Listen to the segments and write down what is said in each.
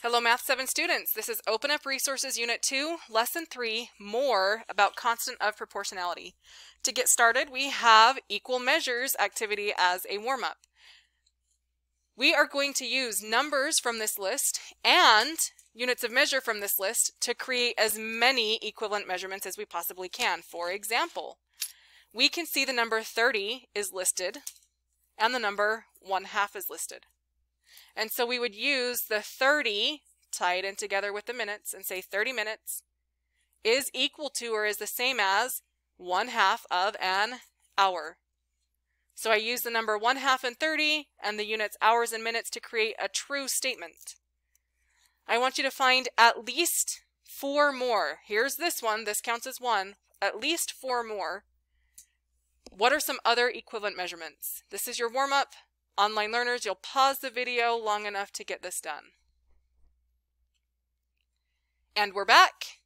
Hello Math 7 students, this is Open Up Resources Unit 2, Lesson 3, more about constant of proportionality. To get started, we have equal measures activity as a warm-up. We are going to use numbers from this list and units of measure from this list to create as many equivalent measurements as we possibly can. For example, we can see the number 30 is listed and the number 1/2 is listed. And so we would use the 30, tie it in together with the minutes, and say 30 minutes is equal to or is the same as 1/2 of an hour. So I use the number 1/2 and 30 and the units hours and minutes to create a true statement. I want you to find at least 4 more. Here's this one. This counts as 1. At least 4 more. What are some other equivalent measurements? This is your warm-up. Online learners, you'll pause the video long enough to get this done. And we're back.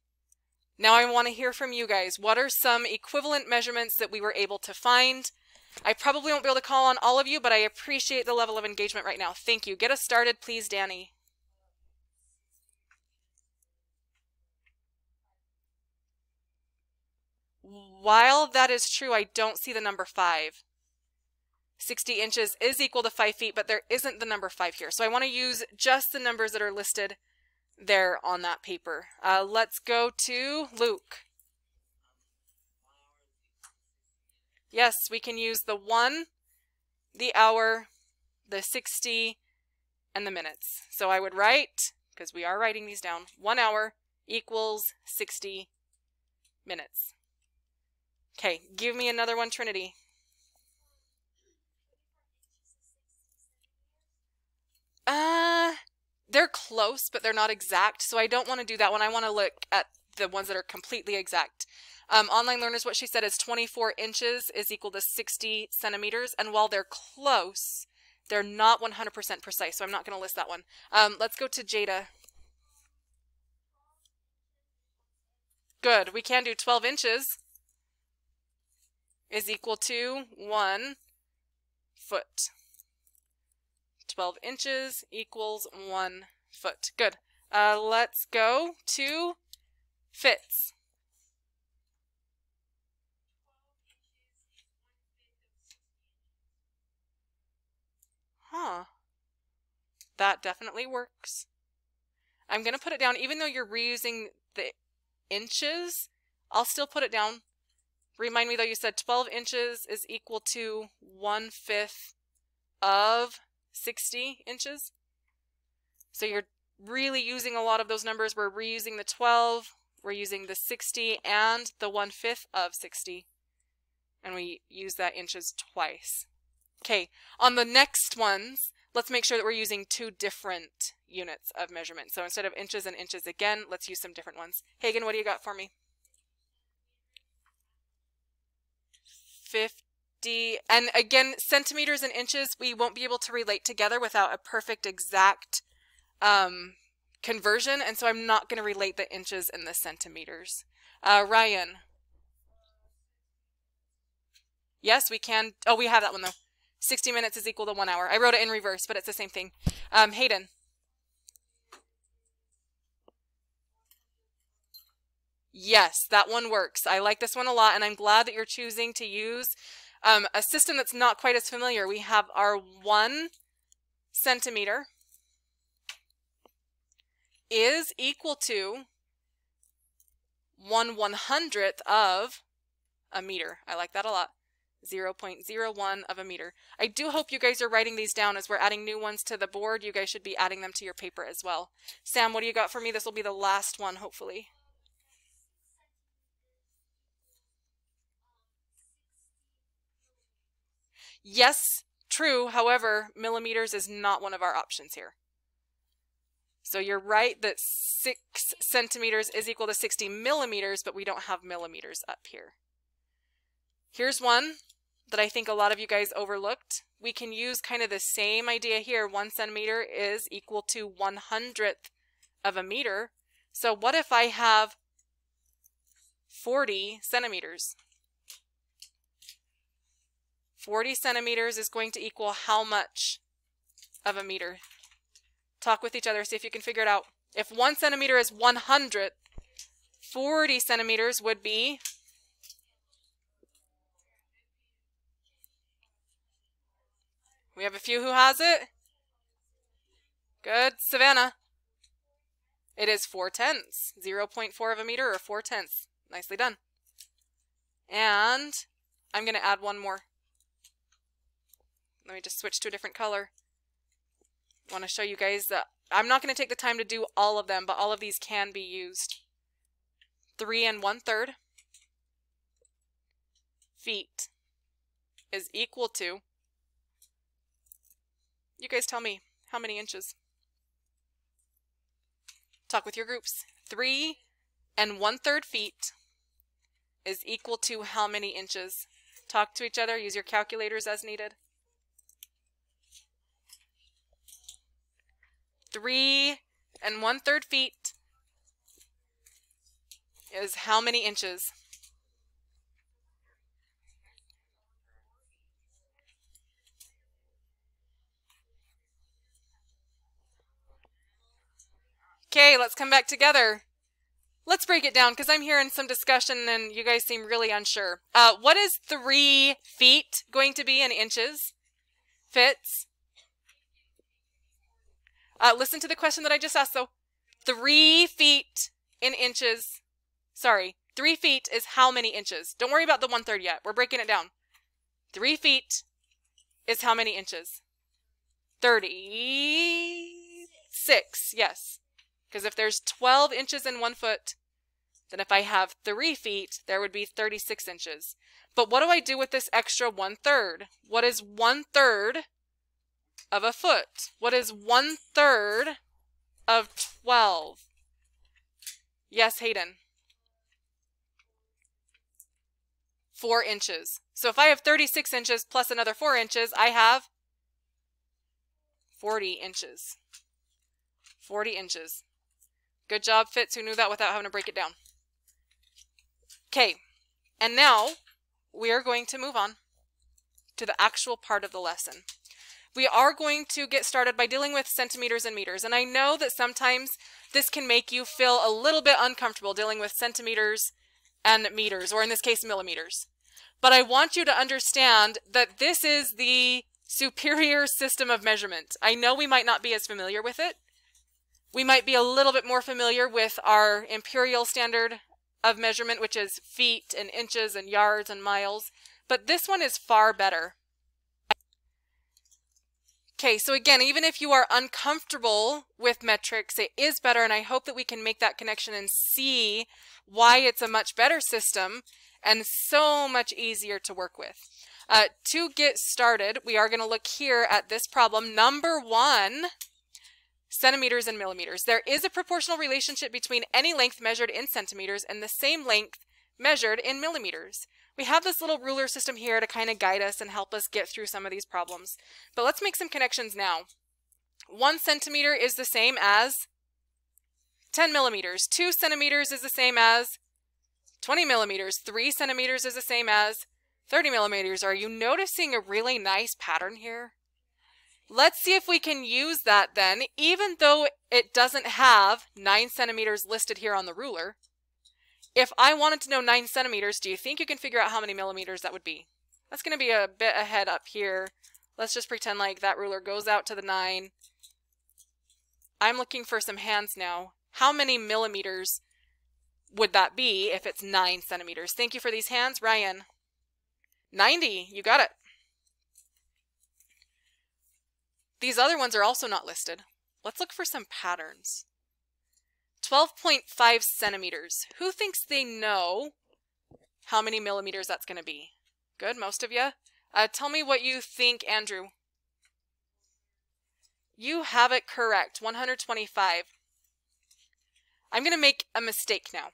Now I want to hear from you guys. What are some equivalent measurements that we were able to find? I probably won't be able to call on all of you, but I appreciate the level of engagement right now. Thank you. Get us started, please, Danny. While that is true, I don't see the number 5. 60 inches is equal to 5 feet, but there isn't the number 5 here. So I want to use just the numbers that are listed there on that paper. Let's go to Luke. Yes, we can use the 1, the hour, the 60, and the minutes. So I would write, because we are writing these down, 1 hour equals 60 minutes. Okay, give me another one, Trinity. They're close, but they're not exact, so I don't want to do that one. I want to look at the ones that are completely exact. Online learners, what she said is 24 inches is equal to 60 centimeters, and while they're close, they're not 100% precise, so I'm not going to list that one. Let's go to Jada. Good, we can do 12 inches is equal to 1 foot. 12 inches equals 1 foot. Good. Let's go to Fitz. That definitely works. I'm going to put it down, even though you're reusing the inches, I'll still put it down. Remind me though, you said 12 inches is equal to 1/5 of 60 inches. So you're really using a lot of those numbers. We're reusing the 12, we're using the 60 and the 1/5 of 60. And we use that inches twice. Okay, on the next ones, let's make sure that we're using 2 different units of measurement. So instead of inches and inches again, let's use some different ones. Hagen, what do you got for me? 50, and again, centimeters and inches, we won't be able to relate together without a perfect exact conversion, and so I'm not going to relate the inches and the centimeters. Ryan. Yes, we can. Oh, we have that one though. 60 minutes is equal to 1 hour. I wrote it in reverse, but it's the same thing. Hayden. Yes, that one works. I like this one a lot, and I'm glad that you're choosing to use a system that's not quite as familiar. We have our 1 centimeter is equal to 1/100th of a meter. I like that a lot. 0.01 of a meter. I do hope you guys are writing these down as we're adding new ones to the board. You guys should be adding them to your paper as well. Sam, what do you got for me? This will be the last one, hopefully. Yes, true. However, millimeters is not one of our options here. So you're right that 6 centimeters is equal to 60 millimeters, but we don't have millimeters up here. Here's one that I think a lot of you guys overlooked. We can use kind of the same idea here. 1 centimeter is equal to 1/100th of a meter. So what if I have 40 centimeters? 40 centimeters is going to equal how much of a meter? Talk with each other, see if you can figure it out. If 1 centimeter is 100, 40 centimeters would be... We have a few who has it. Good. Savannah. It is 4/10. 0.4 of a meter or 4/10. Nicely done. And I'm going to add one more. Let me just switch to a different color. I want to show you guys that I'm not going to take the time to do all of them, but all of these can be used. 3 1/3 feet is equal to, you guys tell me, how many inches? Talk with your groups. 3 1/3 feet is equal to how many inches? Talk to each other. Use your calculators as needed. 3 1/3 feet is how many inches? Okay, let's come back together. Let's break it down because I'm hearing some discussion and you guys seem really unsure. What is 3 feet going to be in inches? Fitz? Listen to the question that I just asked though. 3 feet in inches. Sorry, 3 feet is how many inches? Don't worry about the 1/3 yet. We're breaking it down. 3 feet is how many inches? 36. Yes. Because if there's 12 inches in 1 foot, then if I have 3 feet, there would be 36 inches. But what do I do with this extra 1/3? What is 1/3 of a foot? What is 1/3 of 12? Yes, Hayden. 4 inches. So if I have 36 inches plus another 4 inches, I have 40 inches. 40 inches. Good job, Fitz, who knew that without having to break it down. Okay, and now we are going to move on to the actual part of the lesson. We are going to get started by dealing with centimeters and meters. And I know that sometimes this can make you feel a little bit uncomfortable dealing with centimeters and meters, or in this case, millimeters. But I want you to understand that this is the superior system of measurement. I know we might not be as familiar with it. We might be a little bit more familiar with our imperial standard of measurement, which is feet and inches and yards and miles. But this one is far better. Okay, so again, even if you are uncomfortable with metrics, it is better, and I hope that we can make that connection and see why it's a much better system and so much easier to work with. To get started, we are going to look here at this problem. Number 1, centimeters and millimeters. There is a proportional relationship between any length measured in centimeters and the same length measured in millimeters. We have this little ruler system here to kind of guide us and help us get through some of these problems. But let's make some connections now. 1 centimeter is the same as 10 millimeters. 2 centimeters is the same as 20 millimeters. 3 centimeters is the same as 30 millimeters. Are you noticing a really nice pattern here? Let's see if we can use that then, even though it doesn't have 9 centimeters listed here on the ruler. If I wanted to know 9 centimeters, do you think you can figure out how many millimeters that would be? That's going to be a bit ahead up here. Let's just pretend like that ruler goes out to the 9. I'm looking for some hands now. How many millimeters would that be if it's 9 centimeters? Thank you for these hands. Ryan. 90. You got it. These other ones are also not listed. Let's look for some patterns. 12.5 centimeters. Who thinks they know how many millimeters that's going to be? Good, most of you. Tell me what you think, Andrew. You have it correct, 125. I'm going to make a mistake now.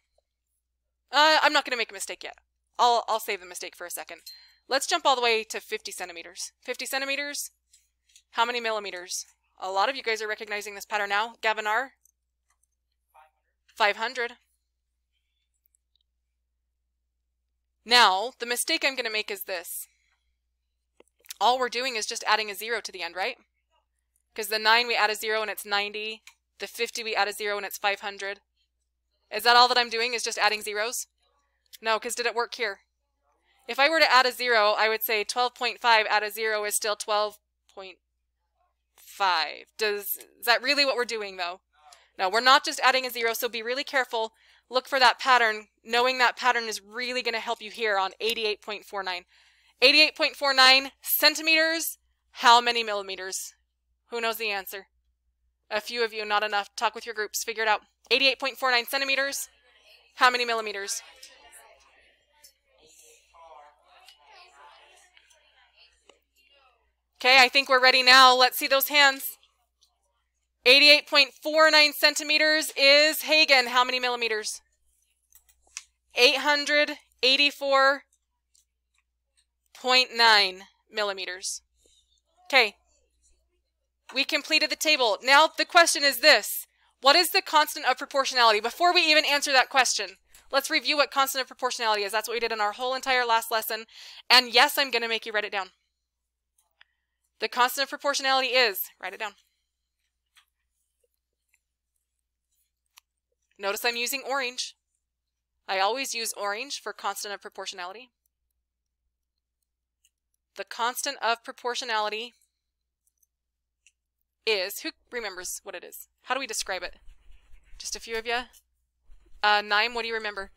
I'm not going to make a mistake yet. I'll save the mistake for a second. Let's jump all the way to 50 centimeters. 50 centimeters? How many millimeters? A lot of you guys are recognizing this pattern now. Gavin R? 500. Now, the mistake I'm going to make is this. All we're doing is just adding a 0 to the end, right? Because the 9 we add a 0 and it's 90. The 50 we add a 0 and it's 500. Is that all that I'm doing is just adding zeros? No, because did it work here? If I were to add a 0, I would say 12.5 add a 0 is still 12.5. Is that really what we're doing though? No, we're not just adding a 0, so be really careful. Look for that pattern. Knowing that pattern is really going to help you here on 88.49. 88.49 centimeters. How many millimeters? Who knows the answer? A few of you, not enough. Talk with your groups. Figure it out. 88.49 centimeters. How many millimeters? Okay, I think we're ready now. Let's see those hands. 88.49 centimeters is Hagen. How many millimeters? 884.9 millimeters. Okay. We completed the table. Now the question is this. What is the constant of proportionality? Before we even answer that question, let's review what constant of proportionality is. That's what we did in our whole entire last lesson. And yes, I'm going to make you write it down. The constant of proportionality is, write it down. Notice I'm using orange. I always use orange for constant of proportionality. The constant of proportionality is, who remembers what it is? How do we describe it? Just a few of you? Naim, what do you remember?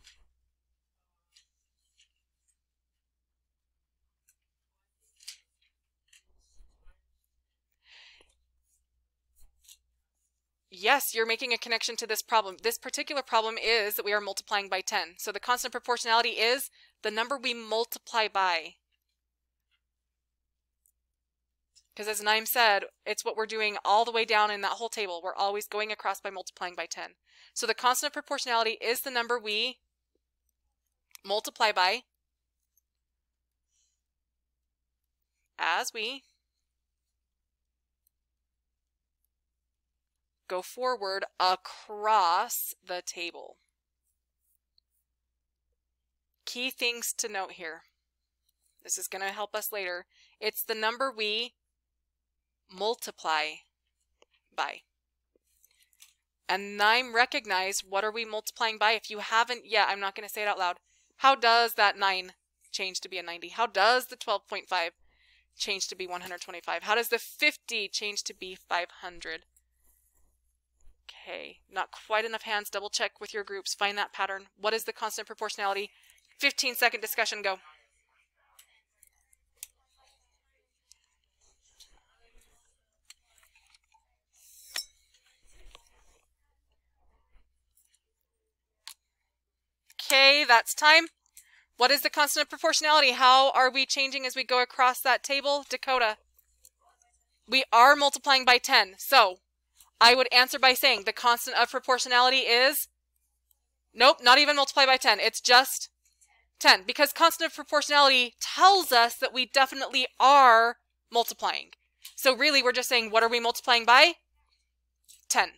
Yes, you're making a connection to this problem. This particular problem is that we are multiplying by 10. So the constant of proportionality is the number we multiply by. Because as Naim said, it's what we're doing all the way down in that whole table. We're always going across by multiplying by 10. So the constant of proportionality is the number we multiply by as we go forward across the table. Key things to note here. This is going to help us later. It's the number we multiply by. And Naim recognize what are we multiplying by. If you haven't yet, I'm not going to say it out loud. How does that 9 change to be a 90? How does the 12.5 change to be 125? How does the 50 change to be 500? Okay, not quite enough hands. Double check with your groups. Find that pattern. What is the constant proportionality? 15-second discussion, go. Okay, that's time. What is the constant of proportionality? How are we changing as we go across that table? Dakota. We are multiplying by 10. So I would answer by saying the constant of proportionality is, nope, not even multiply by 10. It's just 10. Because constant of proportionality tells us that we definitely are multiplying. So really we're just saying, what are we multiplying by? 10.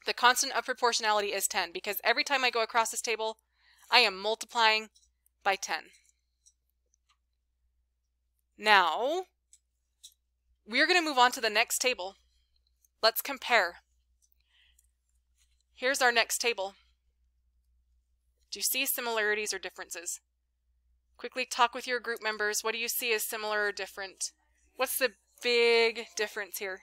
The constant of proportionality is 10 because every time I go across this table, I am multiplying by 10. Now, we're going to move on to the next table. Let's compare. Here's our next table. Do you see similarities or differences? Quickly talk with your group members. What do you see as similar or different? What's the big difference here?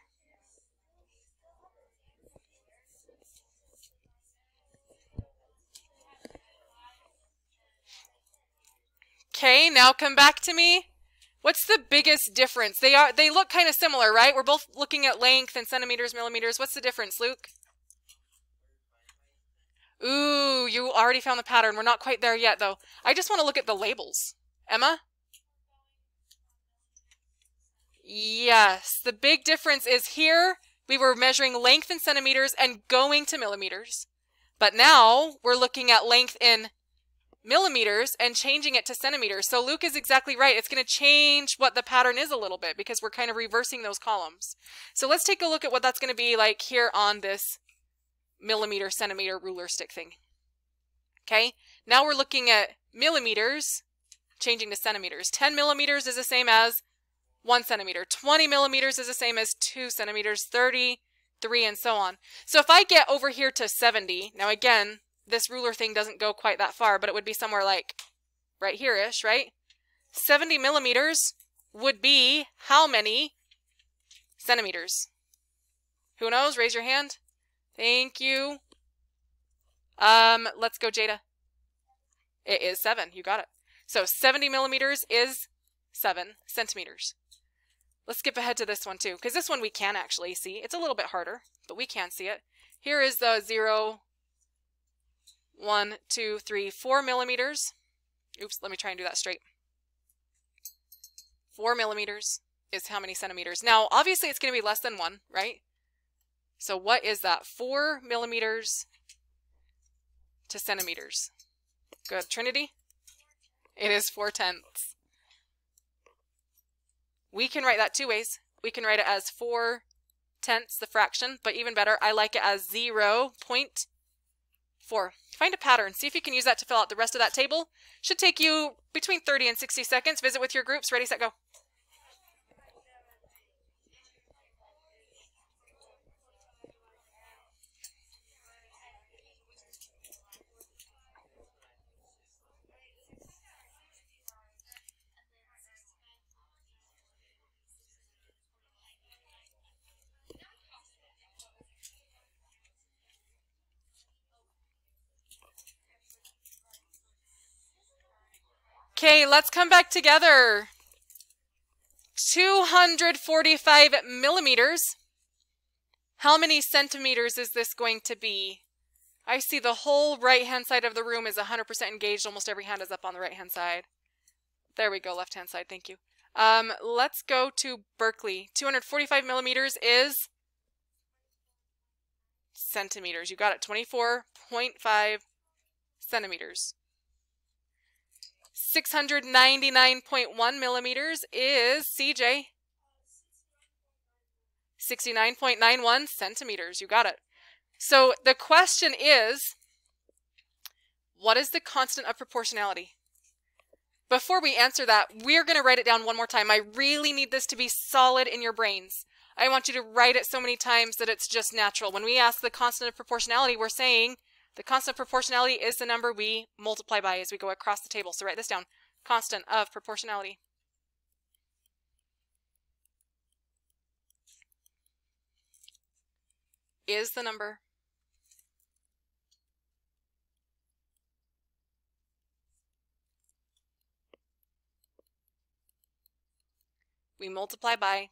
Okay, now come back to me. What's the biggest difference? They look kind of similar, right? We're both looking at length and centimeters, millimeters. What's the difference, Luke? Ooh, you already found the pattern. We're not quite there yet, though. I just want to look at the labels. Emma? Yes, the big difference is here we were measuring length in centimeters and going to millimeters. But now we're looking at length in millimeters and changing it to centimeters. So Luke is exactly right. It's going to change what the pattern is a little bit because we're kind of reversing those columns. So let's take a look at what that's going to be like here on this millimeter, centimeter ruler stick thing. Okay, now we're looking at millimeters changing to centimeters. 10 millimeters is the same as 1 centimeter. 20 millimeters is the same as 2 centimeters, 30, 3, and so on. So if I get over here to 70, now again, this ruler thing doesn't go quite that far, but it would be somewhere like right here-ish, right? 70 millimeters would be how many centimeters? Who knows? Raise your hand. Thank you. Let's go, Jada. It is 7. You got it. So 70 millimeters is 7 centimeters. Let's skip ahead to this one too, because this one we can actually see. It's a little bit harder, but we can see it. Here is the 0, 1, 2, 3, 4 millimeters. Oops, let me try and do that straight. 4 millimeters is how many centimeters? Now, obviously it's going to be less than 1, right? So what is that? 4 millimeters to centimeters. Good. Trinity? It is 4/10. We can write that two ways. We can write it as 4/10, the fraction, but even better, I like it as 0.4. Find a pattern. See if you can use that to fill out the rest of that table. Should take you between 30 and 60 seconds. Visit with your groups. Ready, set, go. Okay, let's come back together. 245 millimeters. How many centimeters is this going to be? I see the whole right-hand side of the room is 100% engaged. Almost every hand is up on the right-hand side. There we go, left-hand side, thank you. Let's go to Berkeley. 245 millimeters is centimeters. You got it, 24.5 centimeters. 699.1 millimeters is CJ. 69.91 centimeters. You got it. So the question is, what is the constant of proportionality? Before we answer that, we're going to write it down one more time. I really need this to be solid in your brains. I want you to write it so many times that it's just natural. When we ask the constant of proportionality, we're saying the constant of proportionality is the number we multiply by as we go across the table. So write this down. Constant of proportionality. Is the number we multiply by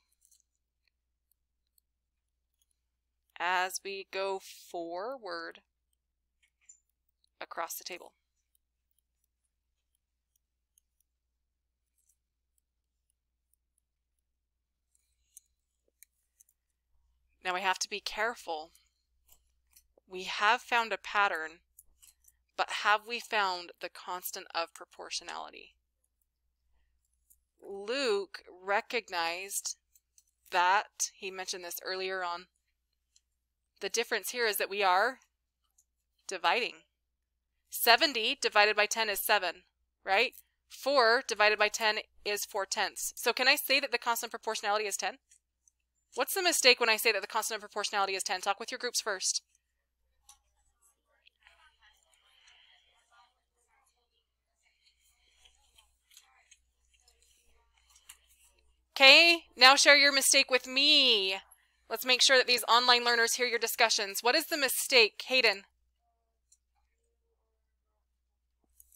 as we go forward across the table. Now we have to be careful. We have found a pattern, but have we found the constant of proportionality? Luke recognized that, he mentioned this earlier on. The difference here is that we are dividing. 70 divided by 10 is 7, right? 4 divided by 10 is 4/10. So can I say that the constant of proportionality is 10? What's the mistake when I say that the constant of proportionality is 10? Talk with your groups first. Okay, now share your mistake with me. Let's make sure that these online learners hear your discussions. What is the mistake, Hayden?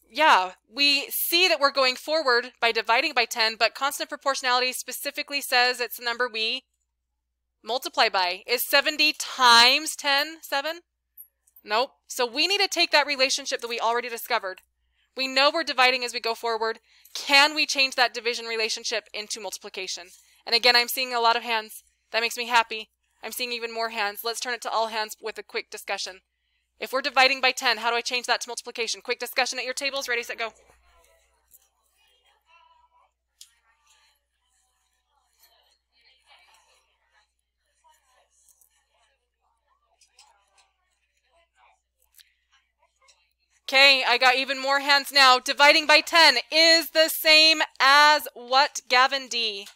Yeah, we see that we're going forward by dividing by 10, but constant proportionality specifically says it's the number we multiply by. Is 70 times 10 7? Nope. So we need to take that relationship that we already discovered. We know we're dividing as we go forward. Can we change that division relationship into multiplication? And again, I'm seeing a lot of hands. That makes me happy. I'm seeing even more hands. Let's turn it to all hands with a quick discussion. If we're dividing by 10, how do I change that to multiplication? Quick discussion at your tables. Ready, set, go. Okay, I got even more hands now. Dividing by 10 is the same as what, Gavin D?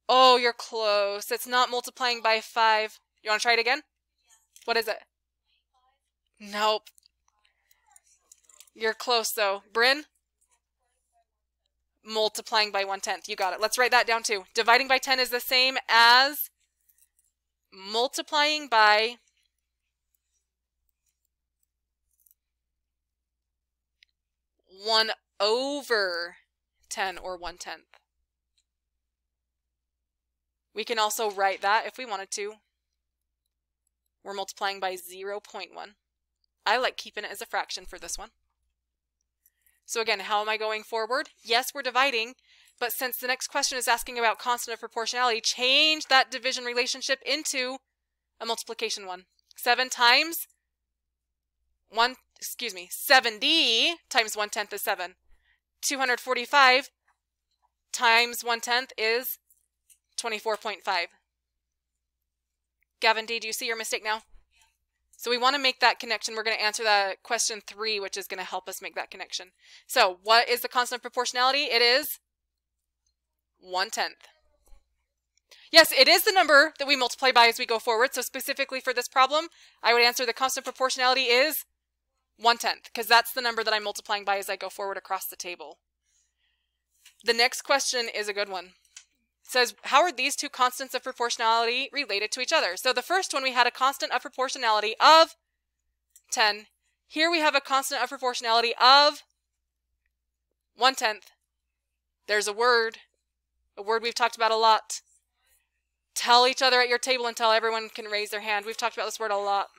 Oh, you're close. It's not multiplying by 5. You want to try it again? What is it? Nope. You're close though. Bryn? Multiplying by 1/10. You got it. Let's write that down too. Dividing by 10 is the same as multiplying by 1/10 or 1/10. We can also write that if we wanted to. We're multiplying by 0.1. I like keeping it as a fraction for this one. So again, how am I going forward? Yes, we're dividing, but since the next question is asking about constant of proportionality, change that division relationship into a multiplication one. 70 times 1/10 is 7. 245 times 1/10 is 24.5. Gavin D, do you see your mistake now? So we want to make that connection. We're going to answer that question 3, which is going to help us make that connection. So what is the constant of proportionality? It is 1/10. Yes, it is the number that we multiply by as we go forward. So specifically for this problem, I would answer the constant proportionality is 1/10, because that's the number that I'm multiplying by as I go forward across the table. The next question is a good one. It says, how are these two constants of proportionality related to each other? So the first one, we had a constant of proportionality of 10. Here we have a constant of proportionality of 1/10. There's a word we've talked about a lot. Tell each other at your table until everyone can raise their hand. We've talked about this word a lot.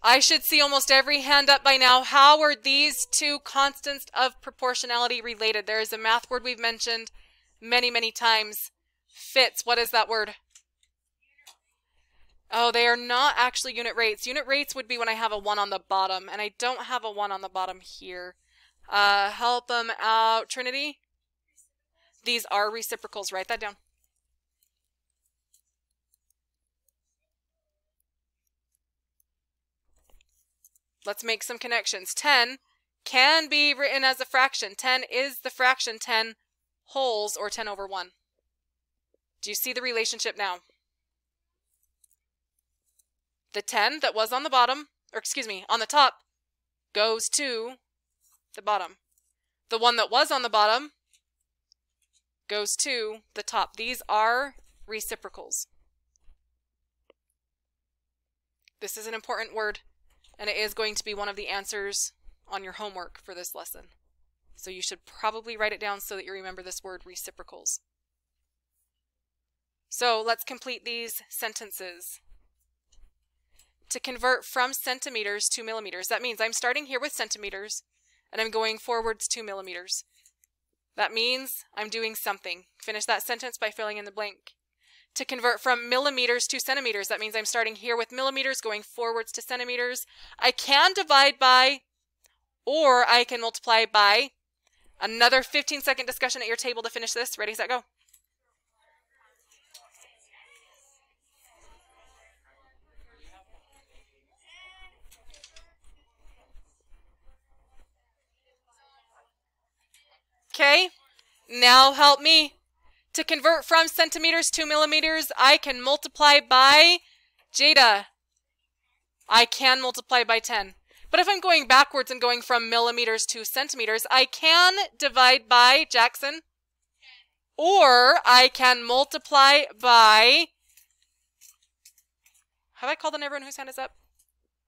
I should see almost every hand up by now. How are these two constants of proportionality related? There is a math word we've mentioned many, many times. Fitz, what is that word? Oh, they are not actually unit rates. Unit rates would be when I have a 1 on the bottom, and I don't have a 1 on the bottom here. Help them out, Trinity. These are reciprocals. Write that down. Let's make some connections. 10 can be written as a fraction. 10 is the fraction 10 wholes, or 10 over 1. Do you see the relationship now? The 10 that was on the bottom, or excuse me, on the top, goes to the bottom. The one that was on the bottom goes to the top. These are reciprocals. This is an important word, and it is going to be one of the answers on your homework for this lesson. So you should probably write it down so that you remember this word, reciprocals. So let's complete these sentences. To convert from centimeters to millimeters, that means I'm starting here with centimeters and I'm going forwards to millimeters. That means I'm doing something. Finish that sentence by filling in the blank. To convert from millimeters to centimeters, that means I'm starting here with millimeters, going forwards to centimeters. I can divide by, or I can multiply by. Another 15-second discussion at your table to finish this. Ready, set, go. Okay, now help me. To convert from centimeters to millimeters, I can multiply by, Jada, I can multiply by 10. But if I'm going backwards and going from millimeters to centimeters, I can divide by, Jackson, or I can multiply by, have I called on everyone whose hand is up?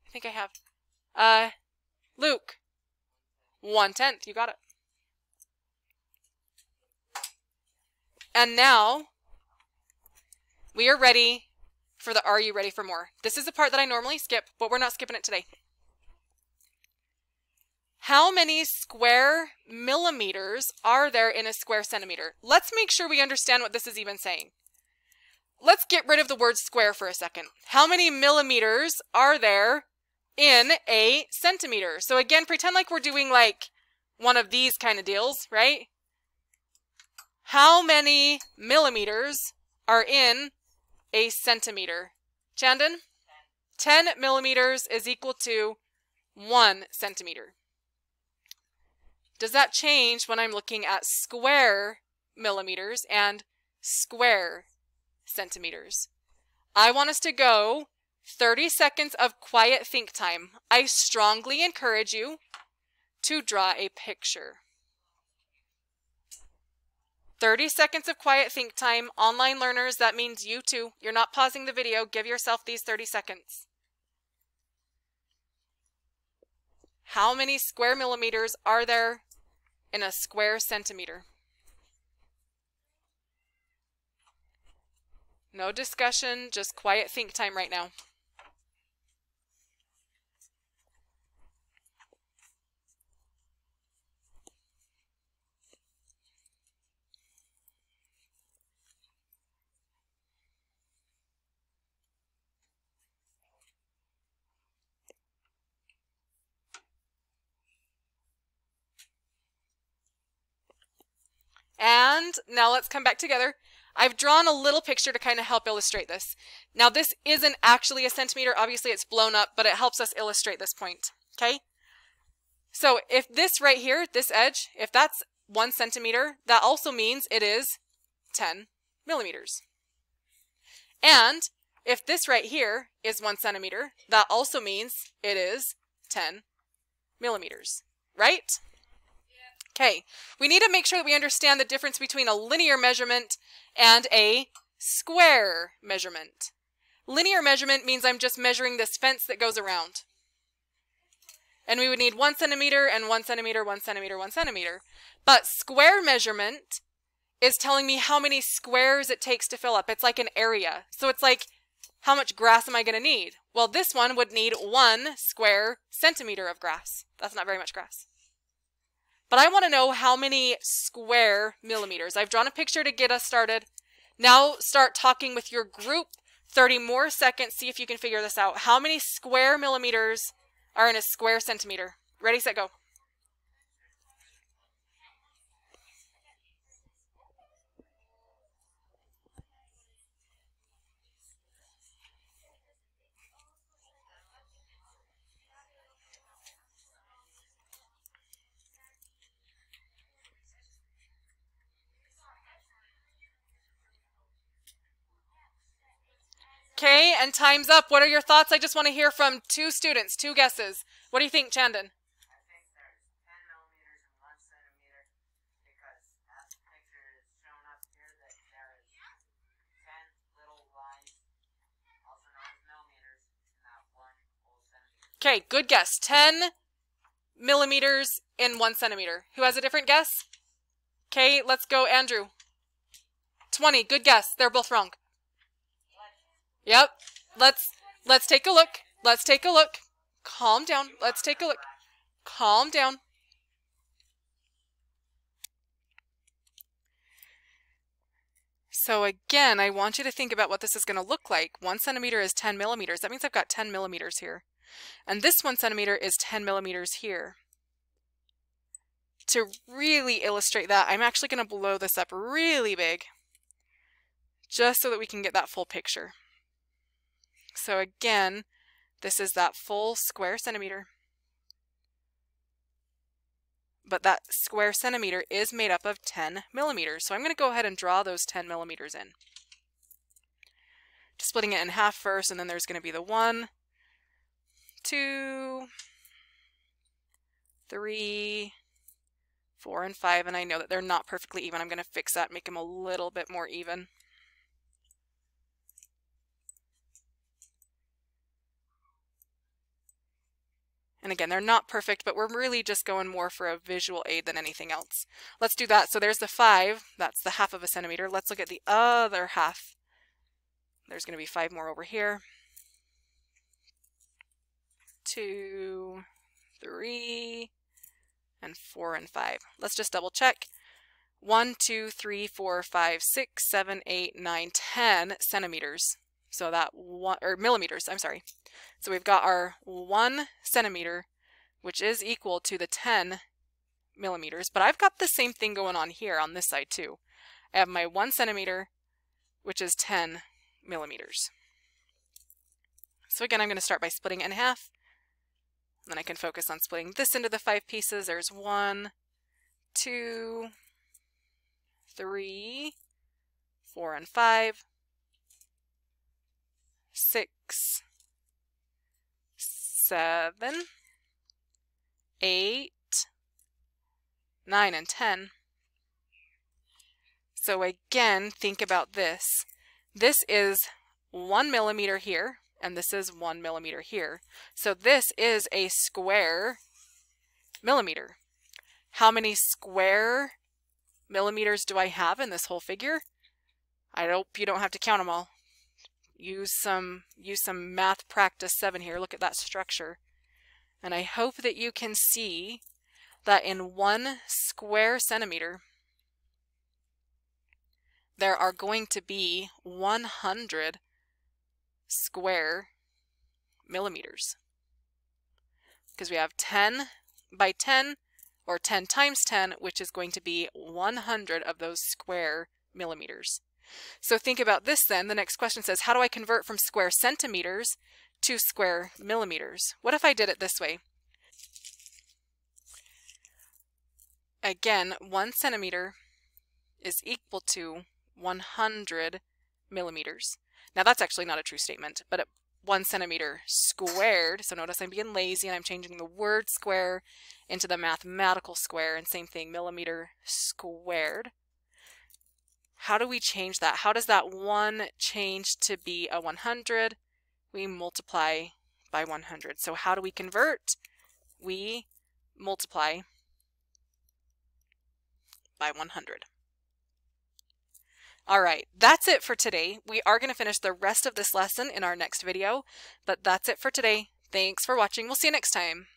I think I have. Luke, 1/10, you got it. And now, we are ready for the Are You Ready for More? This is the part that I normally skip, but we're not skipping it today. How many square millimeters are there in a square centimeter? Let's make sure we understand what this is even saying. Let's get rid of the word square for a second. How many millimeters are there in a centimeter? So again, pretend like we're doing like one of these kind of deals, right? How many millimeters are in a centimeter? Chandon? 10 millimeters is equal to 1 centimeter. Does that change when I'm looking at square millimeters and square centimeters? I want us to go 30 seconds of quiet think time. I strongly encourage you to draw a picture. 30 seconds of quiet think time. Online learners, that means you too. You're not pausing the video. Give yourself these 30 seconds. How many square millimeters are there in a square centimeter? No discussion, just quiet think time right now. And now let's come back together. I've drawn a little picture to kind of help illustrate this. Now this isn't actually a centimeter, obviously it's blown up, but it helps us illustrate this point, okay? So if this right here, this edge, if that's 1 centimeter, that also means it is 10 millimeters. And if this right here is 1 centimeter, that also means it is 10 millimeters, right? Okay, we need to make sure that we understand the difference between a linear measurement and a square measurement. Linear measurement means I'm just measuring this fence that goes around. And we would need 1 centimeter and 1 centimeter, 1 centimeter, 1 centimeter. But square measurement is telling me how many squares it takes to fill up. It's like an area. So it's like, how much grass am I going to need? Well, this one would need 1 square centimeter of grass. That's not very much grass. But I want to know how many square millimeters. I've drawn a picture to get us started. Now start talking with your group. 30 more seconds. See if you can figure this out. How many square millimeters are in a square centimeter? Ready, set, go. Okay, and time's up. What are your thoughts? I just want to hear from 2 students, 2 guesses. What do you think, Chandon? I think there's 10 millimeters and 1 centimeter because as the picture is shown up here that there is 10 little lines, also known as millimeters, in that 1 whole centimeter. Okay, good guess. 10 millimeters in 1 centimeter. Who has a different guess? Okay, let's go, Andrew. 20, good guess. They're both wrong. Yep. Let's take a look. Let's take a look. Calm down. Let's take a look. Calm down. So again, I want you to think about what this is going to look like. 1 centimeter is 10 millimeters. That means I've got 10 millimeters here. And this 1 centimeter is 10 millimeters here. To really illustrate that, I'm actually going to blow this up really big, just so that we can get that full picture. So again, this is that full square centimeter. But that square centimeter is made up of 10 millimeters. So I'm going to go ahead and draw those 10 millimeters in. Just splitting it in half first, and then there's going to be the 1, 2, 3, 4, and 5. And I know that they're not perfectly even. I'm going to fix that, make them a little bit more even. And again, they're not perfect, but we're really just going more for a visual aid than anything else. Let's do that. So there's the 5. That's the half of a centimeter. Let's look at the other half. There's going to be 5 more over here. 2, 3, and 4, and 5. Let's just double check. 1, 2, 3, 4, 5, 6, 7, 8, 9, 10 centimeters. So that one, or millimeters, I'm sorry. So we've got our 1 centimeter, which is equal to the 10 millimeters. But I've got the same thing going on here on this side too. I have my 1 centimeter, which is 10 millimeters. So again, I'm going to start by splitting it in half. Then I can focus on splitting this into the 5 pieces. There's 1, 2, 3, 4 and 5, 6, 7, 8, 9, and 10. So again, think about this. This is 1 millimeter here, and this is 1 millimeter here. So this is a square millimeter. How many square millimeters do I have in this whole figure? I hope you don't have to count them all. Use some math practice 7 here. Look at that structure. And I hope that you can see that in 1 square centimeter, there are going to be 100 square millimeters. Because we have 10 by 10, or 10 times 10, which is going to be 100 of those square millimeters. So think about this then. The next question says, how do I convert from square centimeters to square millimeters? What if I did it this way? Again, 1 centimeter is equal to 100 millimeters. Now that's actually not a true statement, but 1 centimeter squared, so notice I'm being lazy and I'm changing the word square into the mathematical square, and same thing, millimeter squared. How do we change that? How does that 1 change to be a 100? We multiply by 100. So how do we convert? We multiply by 100. All right, that's it for today. We are going to finish the rest of this lesson in our next video, but that's it for today. Thanks for watching. We'll see you next time.